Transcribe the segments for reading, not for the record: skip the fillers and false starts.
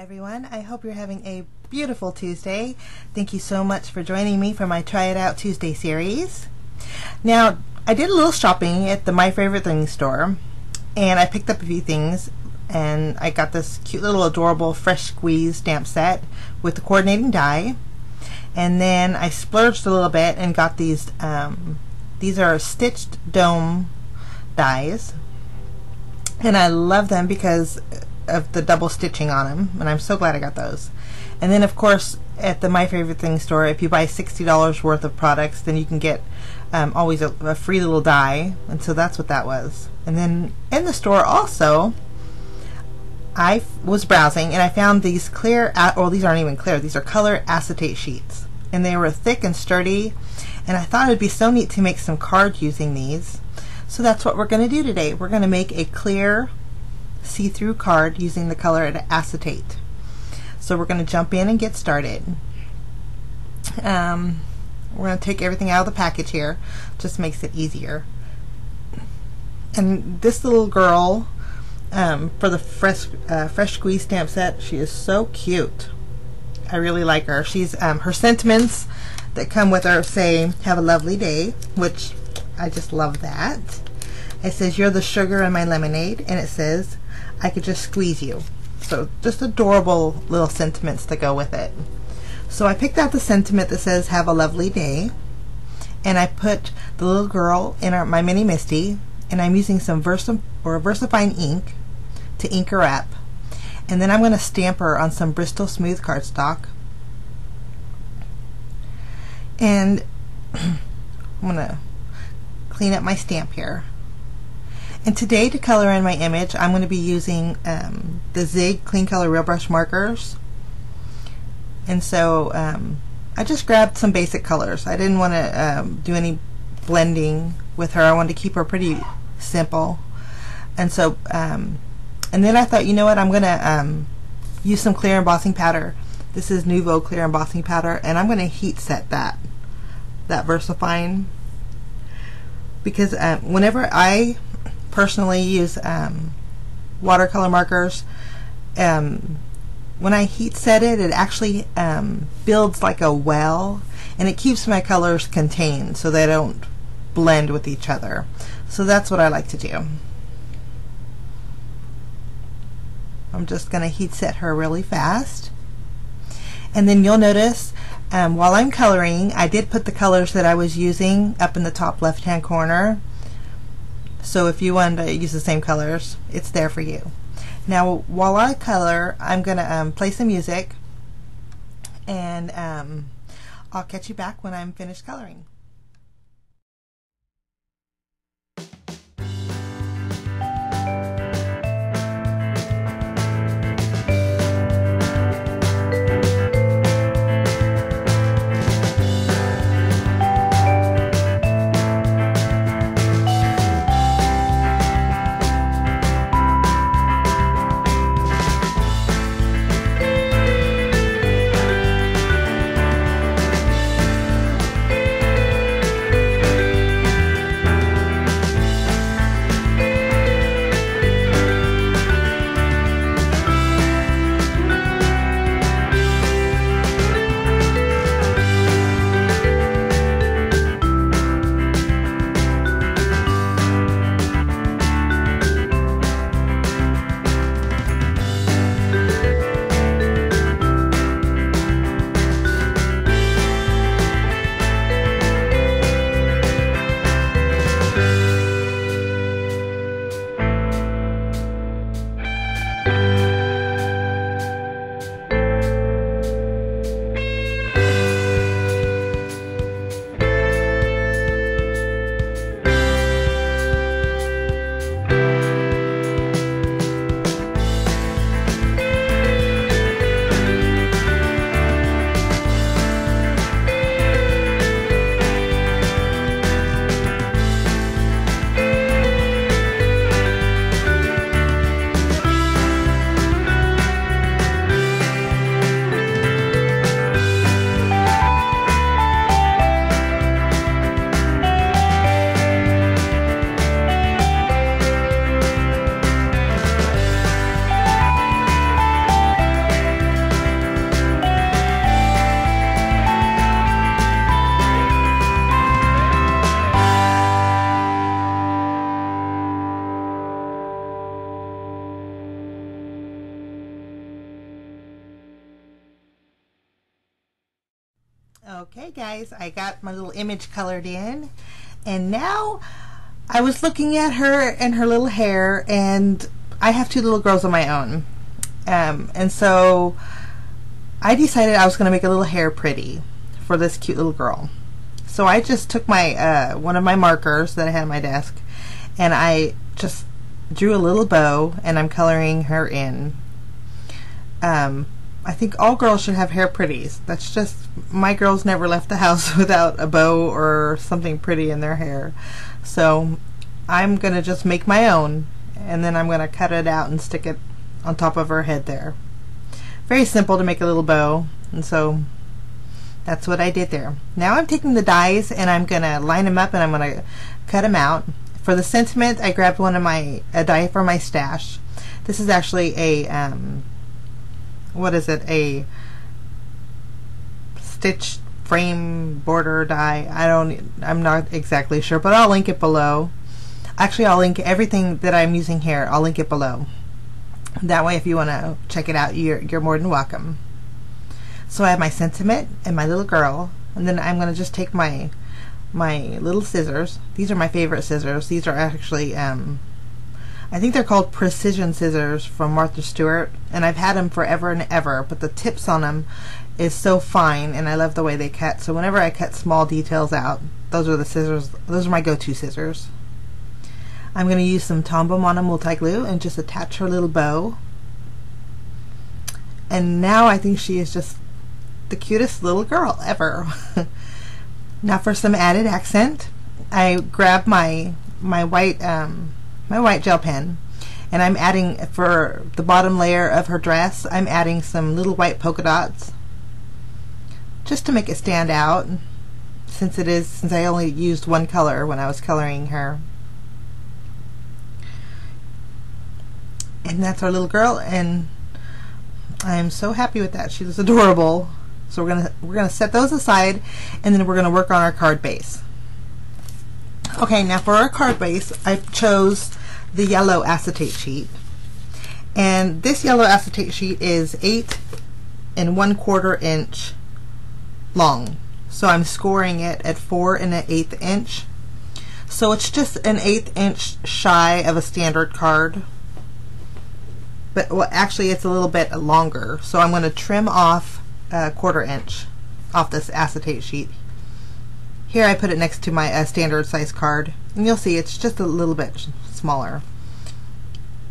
everyone. I hope you're having a beautiful Tuesday. Thank you so much for joining me for my Try It Out Tuesday series. Now, I did a little shopping at the My Favorite Things store, and I picked up a few things, and I got this cute little adorable fresh squeeze stamp set with the coordinating die. And then I splurged a little bit and got these are stitched dome dies, and I love them because of the double stitching on them, and I'm so glad I got those. And then of course at the My Favorite Things store, if you buy $60 worth of products, then you can get always a free little die, and so that's what that was. And then in the store also, I was browsing and I found these clear, well, these aren't even clear, these are color acetate sheets, and they were thick and sturdy, and I thought it would be so neat to make some cards using these. So that's what we're going to do today. We're going to make a clear see-through card using the color acetate. So we're going to jump in and get started. We're going to take everything out of the package here, just makes it easier. And this little girl, for the fresh squeeze stamp set, she is so cute. I really like her. She's her sentiments that come with her say "Have a lovely day," which I just love that. It says, "You're the sugar in my lemonade," and it says, "I could just squeeze you." So just adorable little sentiments to go with it. So I picked out the sentiment that says "Have a lovely day," and I put the little girl in my mini Misty, and I'm using some VersaFine ink to ink her up, and then I'm going to stamp her on some Bristol Smooth cardstock. And I'm going to clean up my stamp here. And today, to color in my image, I'm going to be using the Zig Clean Color Real Brush markers. And so I just grabbed some basic colors. I didn't want to do any blending with her. I wanted to keep her pretty simple. And so, and then I thought, you know what, I'm going to use some clear embossing powder. This is Nouveau clear embossing powder, and I'm going to heat set that VersaFine, because whenever I personally use watercolor markers, when I heat set it, it actually builds like a well, and it keeps my colors contained so they don't blend with each other. So that's what I like to do. I'm just going to heat set her really fast, and then you'll notice while I'm coloring, I did put the colors that I was using up in the top left hand corner. So if you want to use the same colors, it's there for you. Now while I color, I'm going to play some music, and I'll catch you back when I'm finished coloring. Okay guys, I got my little image colored in, and now I was looking at her and her little hair, and I have two little girls of my own, and so I decided I was going to make a little hair pretty for this cute little girl. So I just took my one of my markers that I had on my desk, and I just drew a little bow, and I'm coloring her in. I think all girls should have hair pretties. That's just, my girls never left the house without a bow or something pretty in their hair. So I'm gonna just make my own, and then I'm gonna cut it out and stick it on top of her head there. Very simple to make a little bow, and so that's what I did there. Now I'm taking the dies and I'm gonna line them up and I'm gonna cut them out. For the sentiment, I grabbed a die from my stash. This is actually a what is it? A stitched frame border die. I'm not exactly sure, but I'll link it below. Actually, I'll link everything that I'm using here. I'll link it below. That way, if you want to check it out, you're more than welcome. So I have my sentiment and my little girl, and then I'm going to just take my little scissors. These are my favorite scissors. These are actually I think they're called precision scissors from Martha Stewart, and I've had them forever and ever, but the tips on them is so fine, and I love the way they cut. So whenever I cut small details out, those are the scissors. Those are my go-to scissors. I'm going to use some Tombow Mono multi-glue and just attach her little bow. And now I think she is just the cutest little girl ever. Now for some added accent, I grabbed my white gel pen, and I'm adding, for the bottom layer of her dress, I'm adding some little white polka dots just to make it stand out, since I only used one color when I was coloring her. And that's our little girl, and I'm so happy with that. She's adorable. So we're gonna set those aside, and then we're gonna work on our card base. Okay, now for our card base, I chose the yellow acetate sheet, and this yellow acetate sheet is 8 1/4 inch long. So I'm scoring it at 4 1/8 inch. So it's just an 1/8 inch shy of a standard card, but well, actually it's a little bit longer. So I'm going to trim off a 1/4 inch off this acetate sheet. Here I put it next to my standard size card, and you'll see it's just a little bit smaller,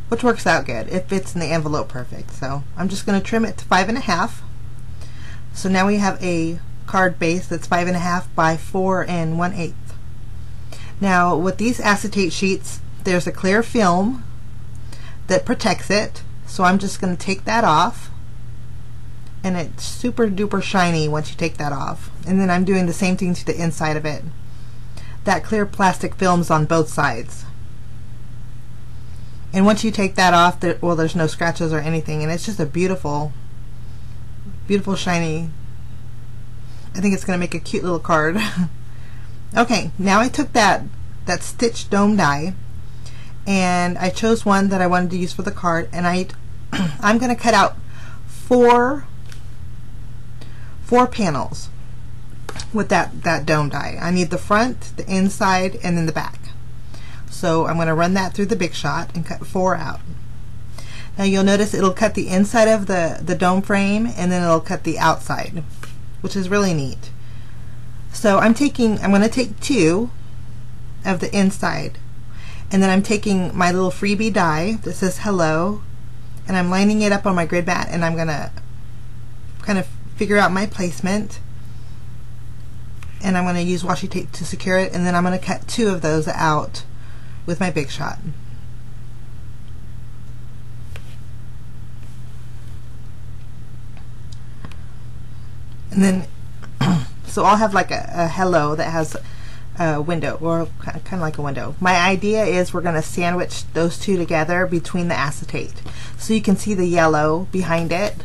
which works out good. It fits in the envelope perfect. So I'm just going to trim it to 5 1/2. So now we have a card base that's 5 1/2 by 4 1/8. Now with these acetate sheets, there's a clear film that protects it, so I'm just going to take that off, and it's super duper shiny once you take that off. And then I'm doing the same thing to the inside of it. That clear plastic film's on both sides, and once you take that off, there's no scratches or anything, and it's just a beautiful shiny. I think it's going to make a cute little card. Okay, now I took that stitched dome die, and I chose one that I wanted to use for the card, and I'm going to cut out four panels with that dome die. I need the front, the inside, and then the back. So I'm going to run that through the Big Shot and cut 4 out. Now you'll notice it'll cut the inside of the dome frame, and then it'll cut the outside, which is really neat. So I'm going to take 2 of the inside, and then I'm taking my little freebie die that says hello, and I'm lining it up on my grid mat, and I'm going to kind of figure out my placement, and I'm going to use washi tape to secure it, and then I'm going to cut 2 of those out with my Big Shot. And then so I'll have like a hello that has a window, or kind of like a window. My idea is we're going to sandwich those 2 together between the acetate, so you can see the yellow behind it.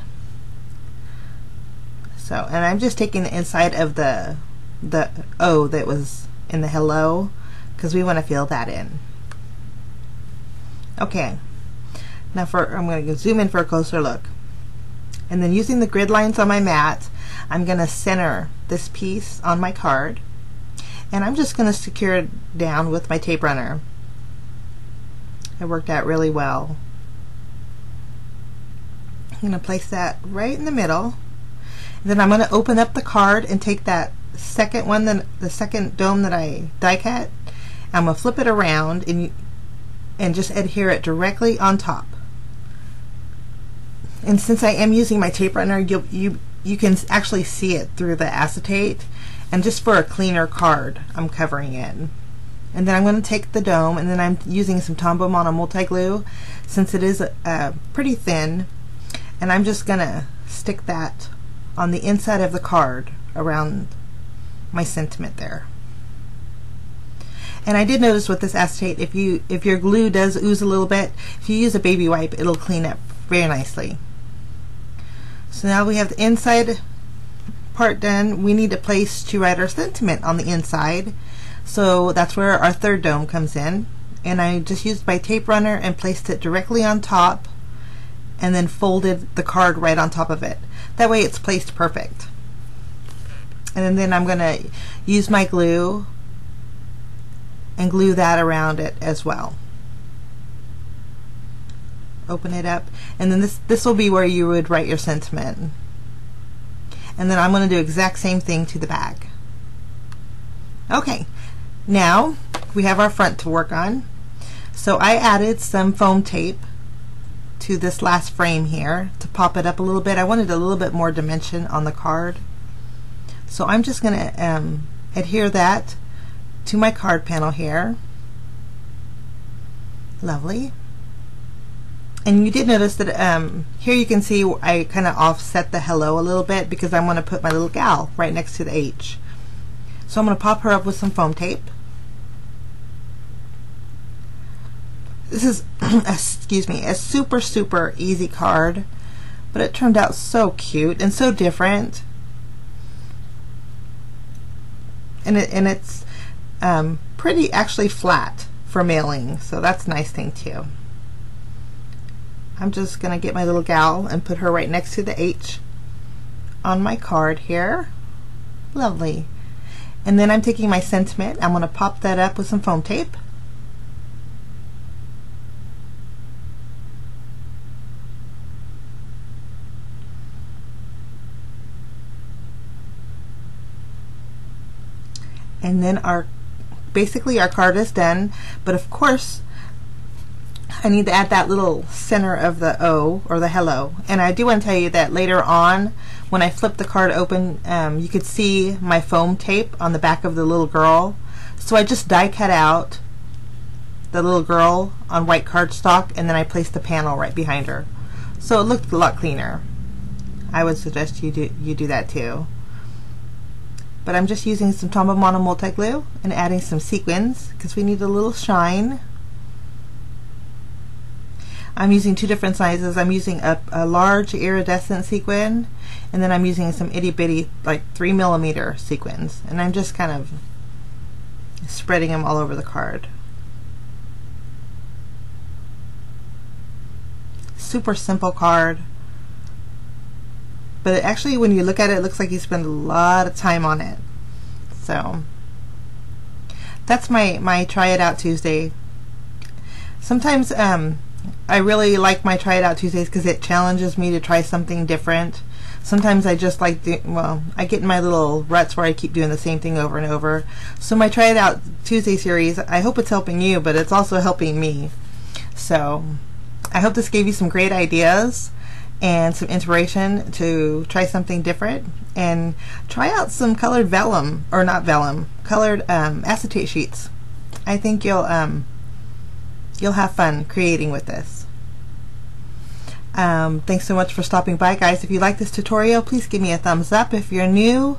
So, and I'm just taking the inside of the O that was in the hello, because we want to fill that in. Okay, now I'm going to zoom in for a closer look. And then using the grid lines on my mat, I'm going to center this piece on my card, and I'm just going to secure it down with my tape runner. It worked out really well. I'm going to place that right in the middle. Then I'm going to open up the card and take that second one, the second dome that I die cut. I'm going to flip it around and just adhere it directly on top. And since I am using my tape runner, you can actually see it through the acetate. And just for a cleaner card, I'm covering it. And then I'm going to take the dome, and then I'm using some Tombow Mono multi-glue since it is pretty thin, and I'm just going to stick that on the inside of the card around my sentiment there. And I did notice with this acetate, if your glue does ooze a little bit, if you use a baby wipe, it'll clean up very nicely. So now we have the inside part done. We need a place to write our sentiment on the inside, so that's where our third dome comes in. And I just used my tape runner and placed it directly on top, and then folded the card right on top of it. That way it's placed perfect. And then I'm going to use my glue and glue that around it as well. Open it up, and then this will be where you would write your sentiment. And then I'm going to do the exact same thing to the back. Okay, now we have our front to work on. So I added some foam tape to this last frame here to pop it up a little bit. I wanted a little bit more dimension on the card. So I'm just going to adhere that to my card panel here. Lovely. And you did notice that here you can see I kind of offset the hello a little bit because I want to put my little gal right next to the H. So I'm going to pop her up with some foam tape. This is excuse me, a super easy card, but it turned out so cute and so different. And it's pretty actually flat for mailing, so that's a nice thing too. I'm just going to get my little gal and put her right next to the H on my card here. Lovely. And then I'm taking my sentiment. I'm going to pop that up with some foam tape. And then basically our card is done, but of course I need to add that little center of the O, or the hello. And I do want to tell you that later on when I flip the card open, you could see my foam tape on the back of the little girl. So I just die cut out the little girl on white cardstock, and then I placed the panel right behind her. So it looked a lot cleaner. I would suggest you do that too. But I'm just using some Tombow Mono multi-glue and adding some sequins because we need a little shine. I'm using two different sizes. I'm using a large iridescent sequin, and then I'm using some itty bitty like 3mm sequins, and I'm just kind of spreading them all over the card. Super simple card, but it actually, when you look at it, it looks like you spend a lot of time on it. So that's my Try It Out Tuesday. Sometimes I really like my Try It Out Tuesdays because it challenges me to try something different. Sometimes I just like I get in my little ruts where I keep doing the same thing over and over. So my Try It Out Tuesday series, I hope it's helping you, but it's also helping me. So I hope this gave you some great ideas and some inspiration to try something different, and try out some colored vellum, or not vellum, colored acetate sheets. I think you'll have fun creating with this. Thanks so much for stopping by, guys. If you like this tutorial, please give me a thumbs up. If you're new,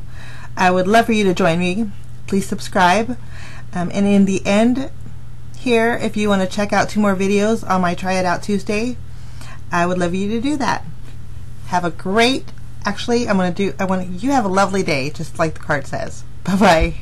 I would love for you to join me. Please subscribe. And in the end here, if you want to check out 2 more videos on my Try It Out Tuesday, I would love you to do that. Have a great, actually, you have a lovely day, just like the card says. Bye-bye.